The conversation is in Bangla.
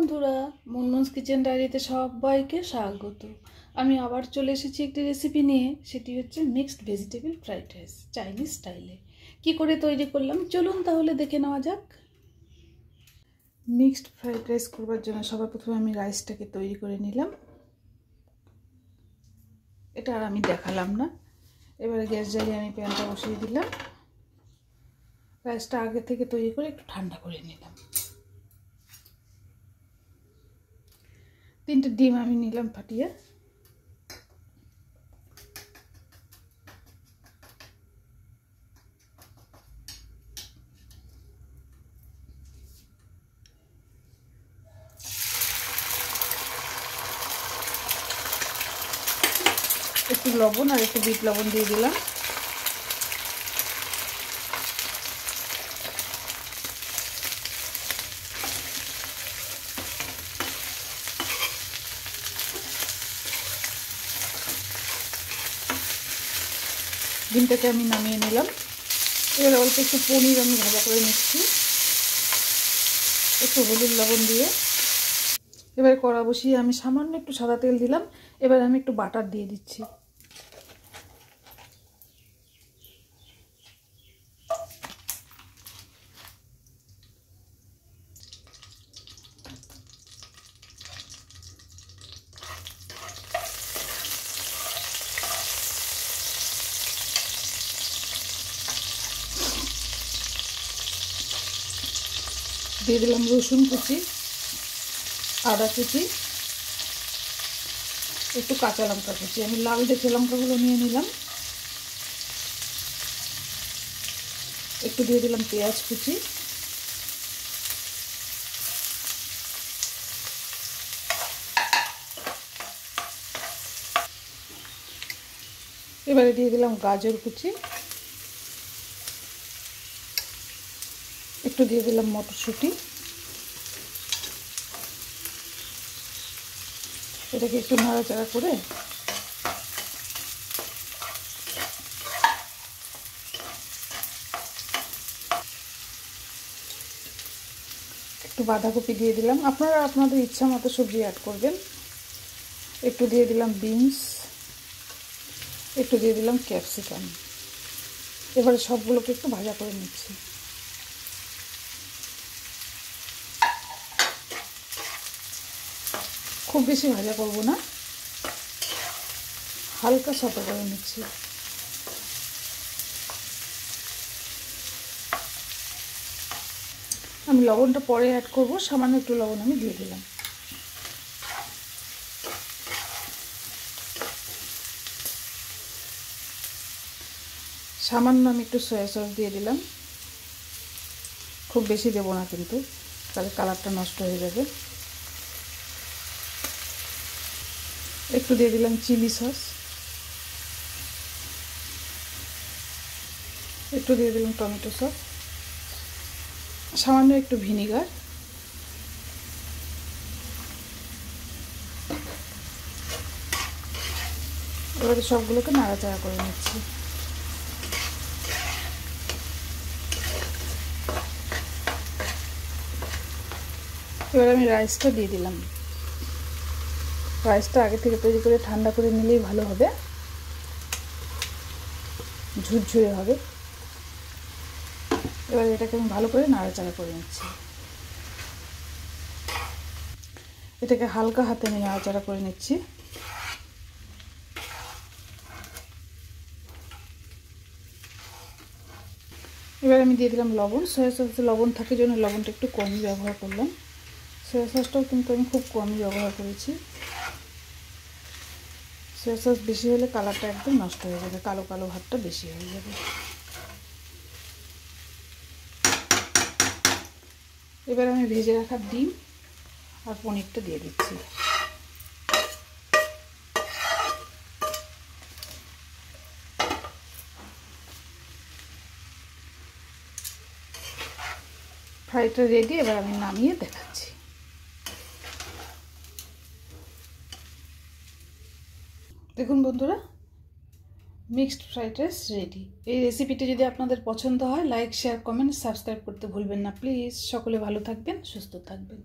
বন্ধুরা, মুনমুনস কিচেন ডায়েরিতে সবাইকে স্বাগত। আমি আবার চলে এসেছি একটি রেসিপি নিয়ে। সেটি হচ্ছে mixed vegetable fried rice, Chinese স্টাইলে। কি করে তৈরি করলাম চলুন তাহলে দেখে নেওয়া যাক। মিক্সড ফ্রাইড রাইস করবার জন্য সবার প্রথমে আমি রাইসটাকে তৈরি করে নিলাম। এটা আর আমি দেখালাম না। এবারে গ্যাস জ্বালিয়ে আমি প্যানটা বসিয়ে দিলাম। রাইসটা আগে থেকে তৈরি করে একটু ঠান্ডা করে নিলাম। 3টে ডিম আমি নিলাম ফাটিয়ে। একটু লবণ আর একটু বিট লবণ দিয়ে দিলাম। ডিমটাকে আমি নামিয়ে নিলাম। এবার অল্প একটু পনির আমি ভাজা করে নিচ্ছি, একটু হলুদ লবণ দিয়ে। এবার কড়া বসিয়ে আমি সামান্য একটু সাদা তেল দিলাম। এবার আমি একটু বাটার দিয়ে দিচ্ছি। দিয়ে দিলাম রসুন কুচি, আদা কুচি, একটু কাঁচা লঙ্কা কুচি। আমি লাল দেখে লঙ্কাগুলো নিয়ে নিলাম। একটু দিয়ে দিলাম পেঁয়াজ কুচি, এবারে দিয়ে দিলাম গাজর কুচি, একটু দিয়ে দিলাম মটরশুঁটি। এটাকে একটু নাড়াচাড়া করে একটু বাঁধাকপি দিয়ে দিলাম। আপনারা আপনাদের ইচ্ছা মতো সবজি অ্যাড করবেন। একটু দিয়ে দিলাম বিনস, একটু দিয়ে দিলাম ক্যাপসিকাম। এবারে সবগুলোকে একটু ভাজা করে নিচ্ছি। খুব বেশি ভাজা করব না, হালকা সতে করে নিচ্ছি। আমি লবণটা পরে অ্যাড করব, সামান্য একটু লবণ আমি দিয়ে দিলাম। সামান্য আমি একটু সয়া সস দিয়ে দিলাম। খুব বেশি দেবো না কিন্তু, তাহলে কালারটা নষ্ট হয়ে যাবে। একটু দিয়ে দিলাম চিলি সস, একটু দিয়ে দিলাম টমেটো সস, সামান্য একটু ভিনিগার। এবারে সবগুলোকে নাড়াচাড়া করে নিচ্ছি। এবার আমি রাইসটা দিয়ে দিলাম। রাইসটা আগে থেকে তৈরি করে ঠান্ডা করে নিলেই ভালো হবে, ঝুরঝুরে হবে। এবার এটাকে আমি ভালো করে নাড়াচাড়া করে নিচ্ছি। এটাকে হালকা হাতে আমি নাড়াচাড়া করে নিচ্ছি। এবার আমি দিয়ে দিলাম লবণ। সয়া সসে লবণ থাকে জন্য লবণটা একটু কমই ব্যবহার করলাম। সয়া সসটাও কিন্তু আমি খুব কমই ব্যবহার করেছি। সয়া সস বেশি হলে কালারটা একদম নষ্ট হয়ে যাবে, কালো কালো ভাবটা বেশি হয়ে যাবে। এবার আমি ভেজে রাখা ডিম আর পনিরটা দিয়ে দিচ্ছি। ফ্রাইটা রেডি। এবার আমি নামিয়ে দেখাচ্ছি। দেখুন বন্ধুরা, মিক্সড ফ্রাইড রাইস রেডি। এই রেসিপিটি যদি আপনাদের পছন্দ হয়, লাইক, শেয়ার, কমেন্ট, সাবস্ক্রাইব করতে ভুলবেন না প্লিজ। সকলে ভালো থাকবেন, সুস্থ থাকবেন।